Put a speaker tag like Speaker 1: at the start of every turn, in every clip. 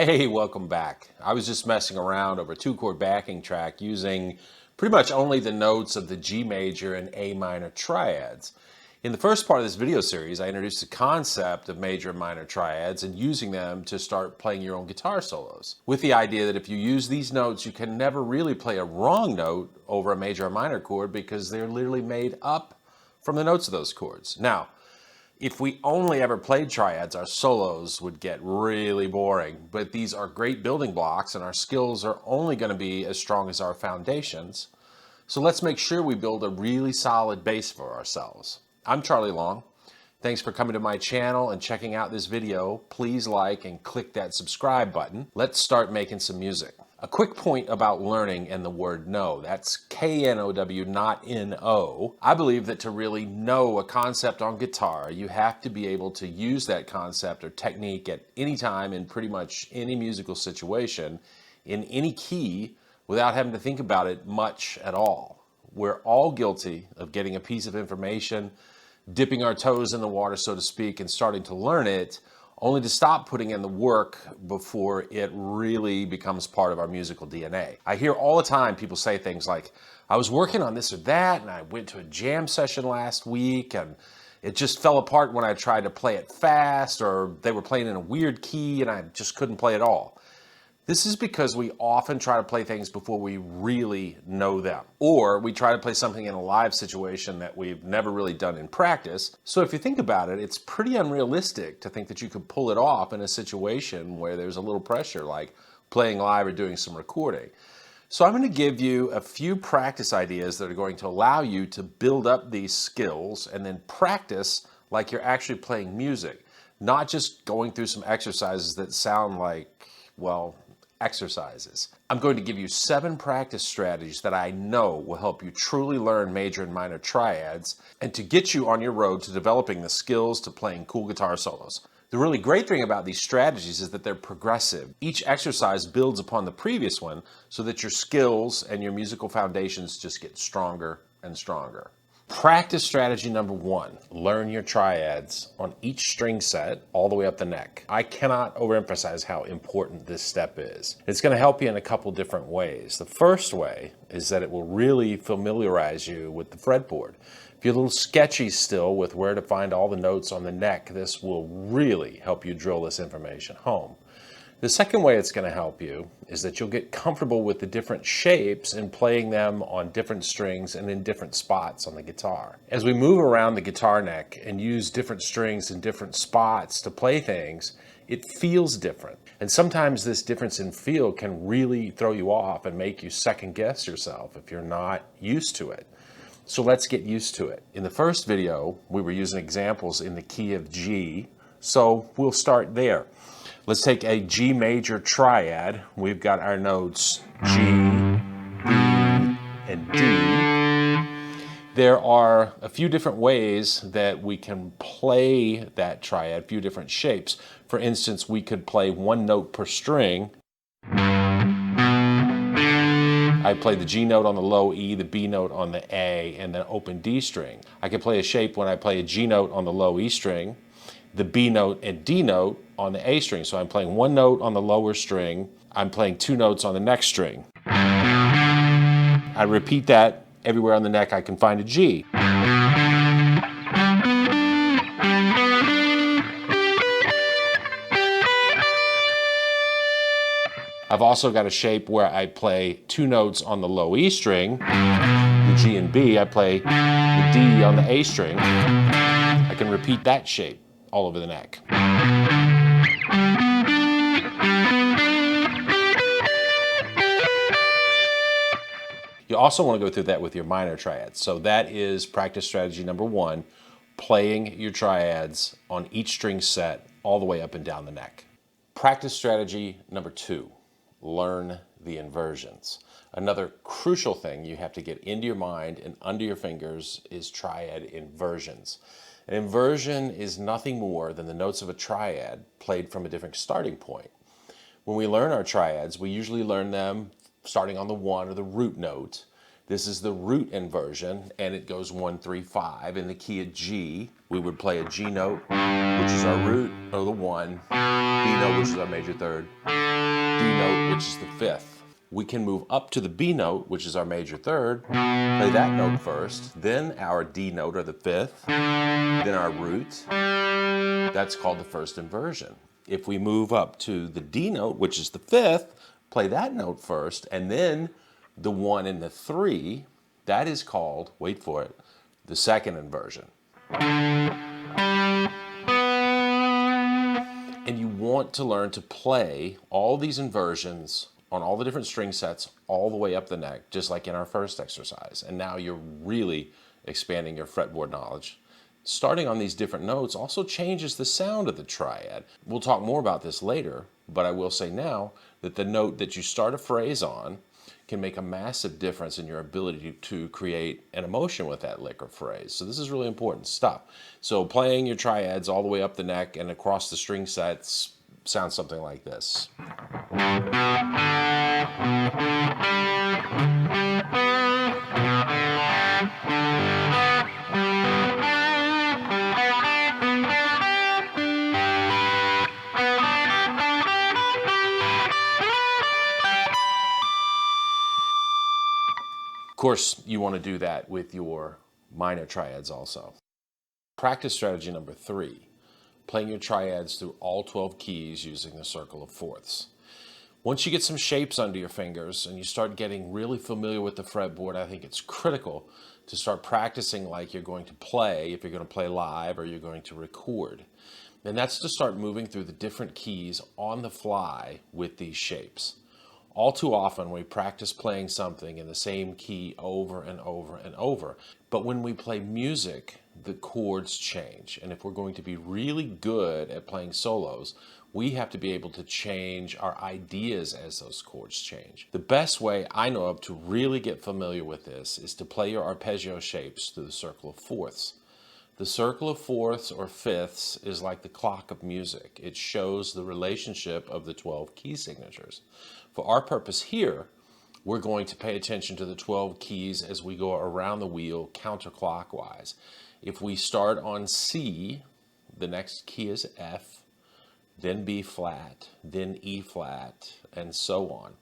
Speaker 1: Hey, welcome back. I was just messing around over a 2-chord backing track using pretty much only the notes of the G major and A minor triads. In the first part of this video series, I introduced the concept of major and minor triads and using them to start playing your own guitar solos, with the idea that if you use these notes, you can never really play a wrong note over a major or minor chord because they're literally made up from the notes of those chords. Now, if we only ever played triads, our solos would get really boring, but these are great building blocks and our skills are only going to be as strong as our foundations. So let's make sure we build a really solid base for ourselves. I'm Charlie Long. Thanks for coming to my channel and checking out this video. Please like and click that subscribe button. Let's start making some music. A quick point about learning and the word know. That's K-N-O-W, not N-O. I believe that to really know a concept on guitar, you have to be able to use that concept or technique at any time in pretty much any musical situation, in any key, without having to think about it much at all. We're all guilty of getting a piece of information, dipping our toes in the water, so to speak, and starting to learn it, only to stop putting in the work before it really becomes part of our musical DNA. I hear all the time people say things like, I was working on this or that, and I went to a jam session last week, and it just fell apart when I tried to play it fast, or they were playing in a weird key, and I just couldn't play it all. This is because we often try to play things before we really know them. Or we try to play something in a live situation that we've never really done in practice. So if you think about it, it's pretty unrealistic to think that you could pull it off in a situation where there's a little pressure, like playing live or doing some recording. So I'm going to give you a few practice ideas that are going to allow you to build up these skills and then practice like you're actually playing music, not just going through some exercises that sound like, well, exercises. I'm going to give you 7 practice strategies that I know will help you truly learn major and minor triads and to get you on your road to developing the skills to playing cool guitar solos. The really great thing about these strategies is that they're progressive. Each exercise builds upon the previous one so that your skills and your musical foundations just get stronger and stronger. Practice strategy number 1, learn your triads on each string set all the way up the neck. I cannot overemphasize how important this step is. It's going to help you in a couple different ways. The first way is that it will really familiarize you with the fretboard. If you're a little sketchy still with where to find all the notes on the neck, this will really help you drill this information home. The second way it's going to help you is that you'll get comfortable with the different shapes and playing them on different strings and in different spots on the guitar. As we move around the guitar neck and use different strings in different spots to play things, it feels different. And sometimes this difference in feel can really throw you off and make you second guess yourself if you're not used to it. So let's get used to it. In the first video, we were using examples in the key of G, so we'll start there. Let's take a G major triad. We've got our notes G, B, and D. There are a few different ways that we can play that triad, a few different shapes. For instance, we could play one note per string. I play the G note on the low E, the B note on the A, and then open D string. I can play a shape when I play a G note on the low E string, the B note and D note on the A string. So I'm playing one note on the lower string, I'm playing 2 notes on the next string. I repeat that everywhere on the neck I can find a G. I've also got a shape where I play 2 notes on the low E string, the G and B, I play the D on the A string. I can repeat that shape all over the neck. You also want to go through that with your minor triads. So that is practice strategy number 1, playing your triads on each string set all the way up and down the neck. Practice strategy number 2, learn the inversions. Another crucial thing you have to get into your mind and under your fingers is triad inversions. An inversion is nothing more than the notes of a triad played from a different starting point. When we learn our triads, we usually learn them starting on the 1 or the root note. This is the root inversion, and it goes 1, 3, 5. In the key of G, we would play a G note, which is our root, or the 1, B note, which is our major third, D note, which is the fifth. We can move up to the B note, which is our major third, play that note first, then our D note, or the fifth, then our root. That's called the first inversion. If we move up to the D note, which is the fifth, play that note first, and then the 1 and the 3, that is called, wait for it, the second inversion. And you want to learn to play all these inversions on all the different string sets all the way up the neck, just like in our first exercise. And now you're really expanding your fretboard knowledge. Starting on these different notes also changes the sound of the triad. We'll talk more about this later, but I will say now that the note that you start a phrase on can make a massive difference in your ability to create an emotion with that lick or phrase. So this is really important stuff. So playing your triads all the way up the neck and across the string sets sounds something like this. Of course, you want to do that with your minor triads also. Practice strategy number 3, playing your triads through all 12 keys using the circle of fourths. Once you get some shapes under your fingers and you start getting really familiar with the fretboard, I think it's critical to start practicing like you're going to play, if you're going to play live or you're going to record. And that's to start moving through the different keys on the fly with these shapes. All too often we practice playing something in the same key over and over and over. But when we play music, the chords change. And if we're going to be really good at playing solos, we have to be able to change our ideas as those chords change. The best way I know of to really get familiar with this is to play your arpeggio shapes through the circle of fourths. The circle of fourths or fifths is like the clock of music. It shows the relationship of the 12 key signatures. For our purpose here, we're going to pay attention to the 12 keys as we go around the wheel counterclockwise. If we start on C, the next key is F, then B flat, then E flat, and so on.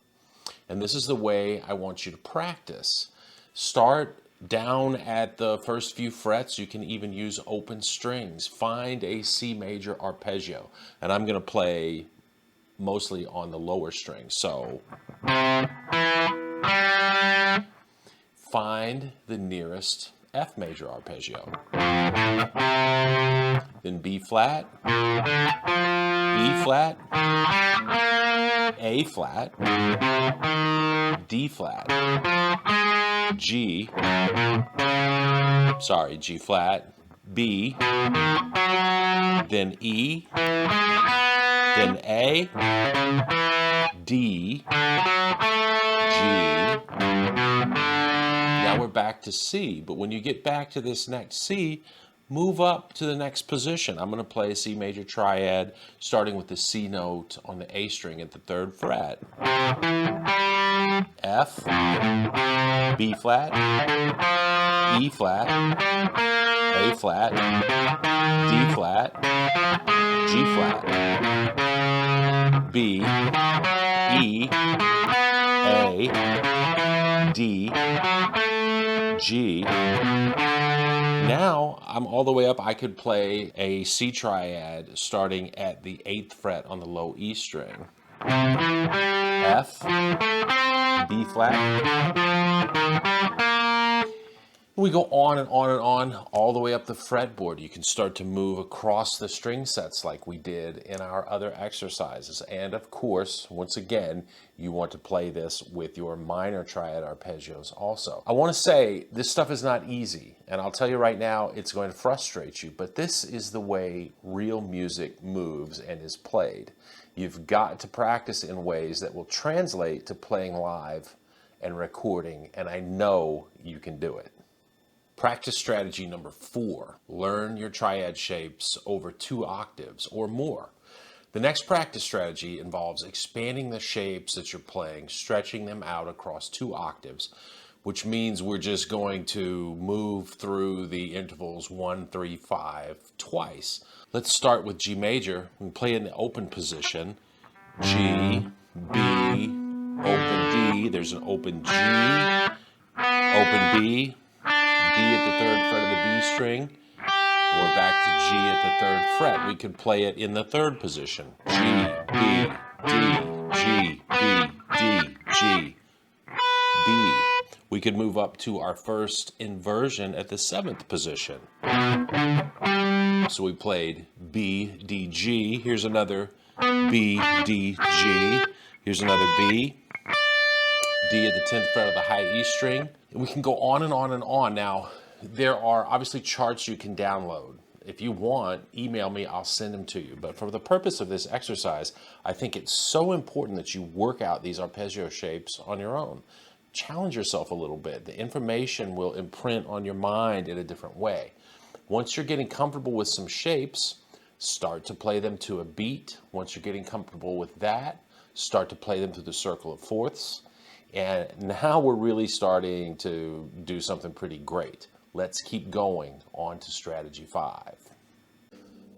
Speaker 1: And this is the way I want you to practice. Start down at the first few frets. You can even use open strings. Find a C major arpeggio. And I'm going to play mostly on the lower string. So find the nearest F major arpeggio. Then B flat, E flat, A flat, D flat, G flat, B, then E, then A, D, G. Now we're back to C, but when you get back to this next C, move up to the next position. I'm going to play a C major triad, starting with the C note on the A string at the 3rd fret. F, B flat, E flat, A flat, D flat, G flat, B, E, A, D, G. Now I'm all the way up. I could play a C triad starting at the 8th fret on the low E string. F, B flat. We go on and on and on all the way up the fretboard. You can start to move across the string sets like we did in our other exercises. And of course, once again, you want to play this with your minor triad arpeggios also. I want to say this stuff is not easy, and I'll tell you right now, it's going to frustrate you, but this is the way real music moves and is played. You've got to practice in ways that will translate to playing live and recording, and I know you can do it. Practice strategy number 4, learn your triad shapes over 2 octaves or more. The next practice strategy involves expanding the shapes that you're playing, stretching them out across 2 octaves, which means we're just going to move through the intervals 1, 3, 5 twice. Let's start with G major. We play in the open position, G, B, open D, there's an open G, open B, D at the third fret of the B string, or back to G at the third fret. We could play it in the third position. G, B, D, G, B, D, G, B. We could move up to our first inversion at the seventh position. So we played B, D, G. Here's another B, D, G. Here's another B. D at the 10th fret of the high E string. And we can go on and on and on. Now, there are obviously charts you can download. If you want, email me, I'll send them to you. But for the purpose of this exercise, I think it's so important that you work out these arpeggio shapes on your own. Challenge yourself a little bit. The information will imprint on your mind in a different way. Once you're getting comfortable with some shapes, start to play them to a beat. Once you're getting comfortable with that, start to play them through the circle of fourths. And now we're really starting to do something pretty great. Let's keep going on to strategy 5.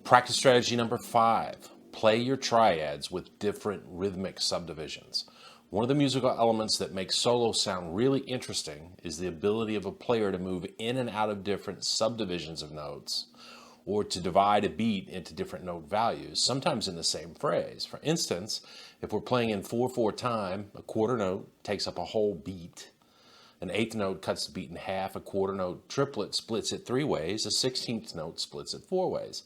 Speaker 1: Practice strategy number 5. Play your triads with different rhythmic subdivisions. One of the musical elements that makes solo sound really interesting is the ability of a player to move in and out of different subdivisions of notes, or to divide a beat into different note values, sometimes in the same phrase. For instance, if we're playing in 4/4 time, a quarter note takes up a whole beat. An eighth note cuts the beat in half, a quarter note triplet splits it 3 ways, a 16th note splits it 4 ways.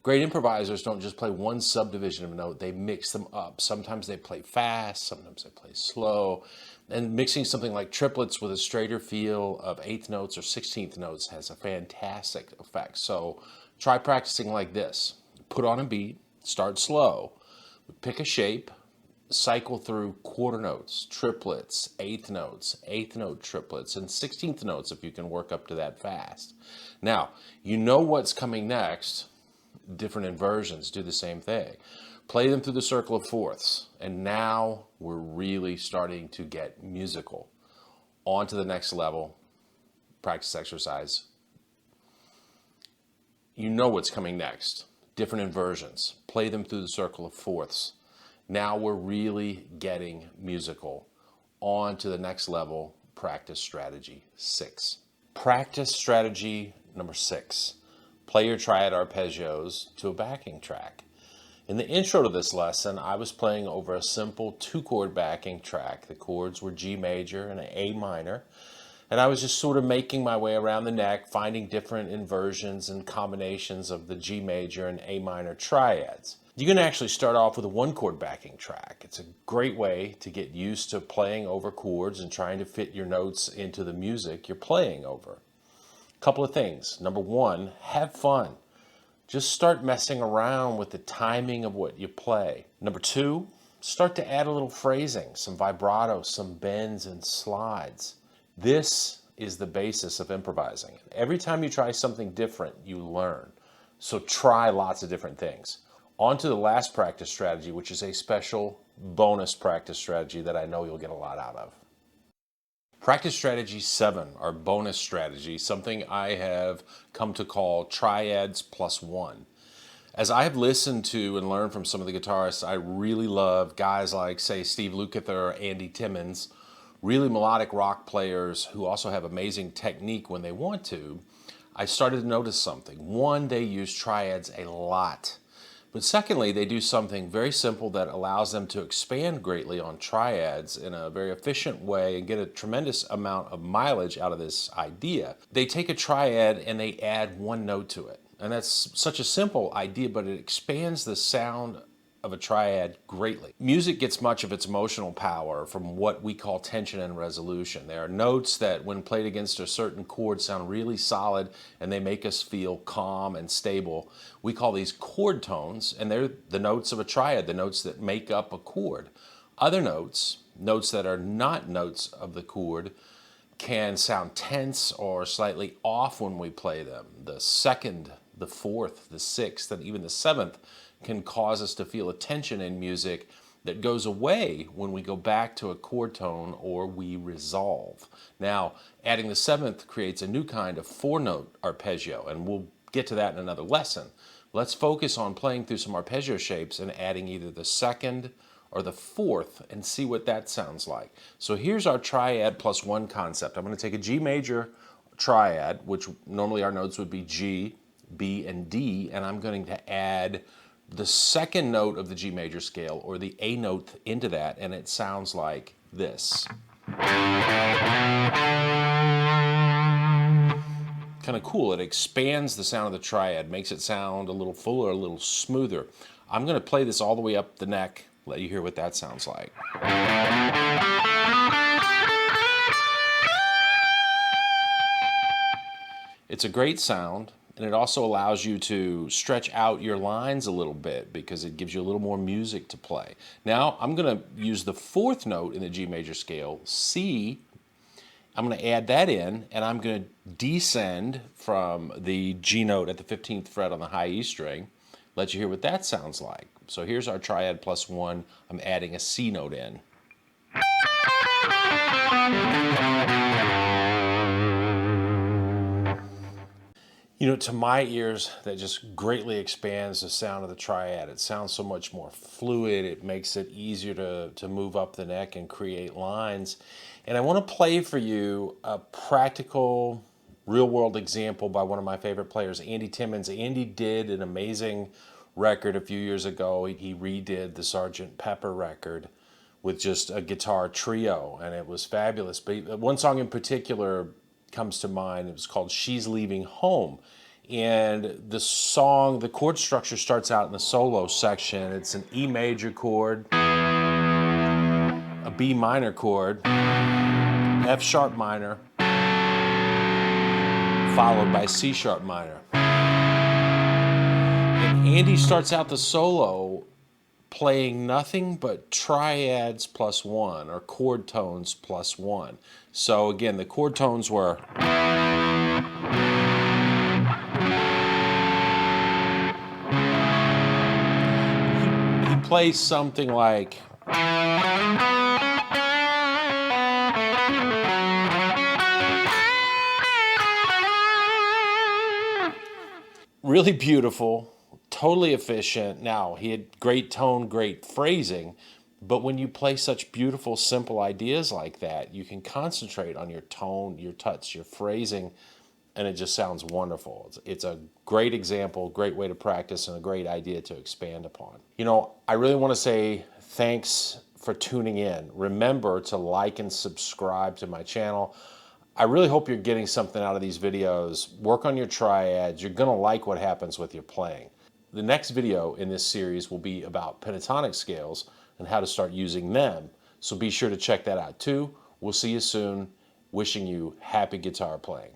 Speaker 1: Great improvisers don't just play one subdivision of a note, they mix them up. Sometimes they play fast, sometimes they play slow. And mixing something like triplets with a straighter feel of 8th notes or 16th notes has a fantastic effect. So try practicing like this. Put on a beat, start slow, pick a shape, cycle through quarter notes, triplets, 8th notes, 8th note triplets, and 16th notes if you can work up to that fast. Now, you know what's coming next. Different inversions do the same thing. Play them through the circle of fourths, and now we're really starting to get musical. On to the next level, practice exercise. You know what's coming next. Different inversions. Play them through the circle of fourths. Now we're really getting musical. On to the next level, practice strategy 6. Practice strategy number 6. Play your triad arpeggios to a backing track. In the intro to this lesson, I was playing over a simple 2-chord backing track. The chords were G major and A minor. And I was just sort of making my way around the neck, finding different inversions and combinations of the G major and A minor triads. You can actually start off with a 1-chord backing track. It's a great way to get used to playing over chords and trying to fit your notes into the music you're playing over. Couple of things. Number 1, have fun. Just start messing around with the timing of what you play. Number 2, start to add a little phrasing, some vibrato, some bends and slides. This is the basis of improvising. Every time you try something different, you learn. So try lots of different things. On to the last practice strategy, which is a special bonus practice strategy that I know you'll get a lot out of. Practice strategy 7, our bonus strategy, something I have come to call triads plus 1. As I have listened to and learned from some of the guitarists I really love, guys like, say, Steve Lukather or Andy Timmons, really melodic rock players who also have amazing technique when they want to, I started to notice something. 1, they use triads a lot. But secondly, they do something very simple that allows them to expand greatly on triads in a very efficient way and get a tremendous amount of mileage out of this idea. They take a triad and they add 1 note to it. And that's such a simple idea, but it expands the sound of a triad greatly. Music gets much of its emotional power from what we call tension and resolution. There are notes that when played against a certain chord sound really solid and they make us feel calm and stable. We call these chord tones, and they're the notes of a triad, the notes that make up a chord. Other notes, notes that are not notes of the chord, can sound tense or slightly off when we play them. The 2nd, the 4th, the 6th, and even the 7th can cause us to feel a tension in music that goes away when we go back to a chord tone or we resolve. Now, adding the 7th creates a new kind of 4-note arpeggio, and we'll get to that in another lesson. Let's focus on playing through some arpeggio shapes and adding either the 2nd or the fourth and see what that sounds like. So here's our triad plus one concept. I'm going to take a G major triad, which normally our notes would be G, B, and D, and I'm going to add the second note of the G major scale, or the A note, into that, and it sounds like this. Kind of cool. It expands the sound of the triad, makes it sound a little fuller, a little smoother. I'm going to play this all the way up the neck, let you hear what that sounds like. It's a great sound, and it also allows you to stretch out your lines a little bit because it gives you a little more music to play. Now, I'm going to use the fourth note in the G major scale, C. I'm going to add that in, and I'm going to descend from the G note at the 15th fret on the high E string. Let you hear what that sounds like. So here's our triad plus one. I'm adding a C note in. You know, to my ears, that just greatly expands the sound of the triad. It sounds so much more fluid. It makes it easier to move up the neck and create lines. And I want to play for you a practical, real-world example by one of my favorite players, Andy Timmons. Andy did an amazing record a few years ago. He redid the Sgt. Pepper record with just a guitar trio, and it was fabulous. But one song in particular comes to mind. It was called She's Leaving Home. And the song, the chord structure starts out in the solo section. It's an E major chord, a B minor chord, F sharp minor, followed by C sharp minor. And Andy starts out the solo playing nothing but triads plus one, or chord tones plus one. So again, the chord tones were, he plays something like, really beautiful, totally efficient. Now, he had great tone, great phrasing, but when you play such beautiful, simple ideas like that, you can concentrate on your tone, your touch, your phrasing, and it just sounds wonderful. It's a great example, great way to practice, and a great idea to expand upon. You know, I really want to say thanks for tuning in. Remember to like and subscribe to my channel. I really hope you're getting something out of these videos. Work on your triads. You're going to like what happens with your playing. The next video in this series will be about pentatonic scales and how to start using them. So be sure to check that out too. We'll see you soon. Wishing you happy guitar playing.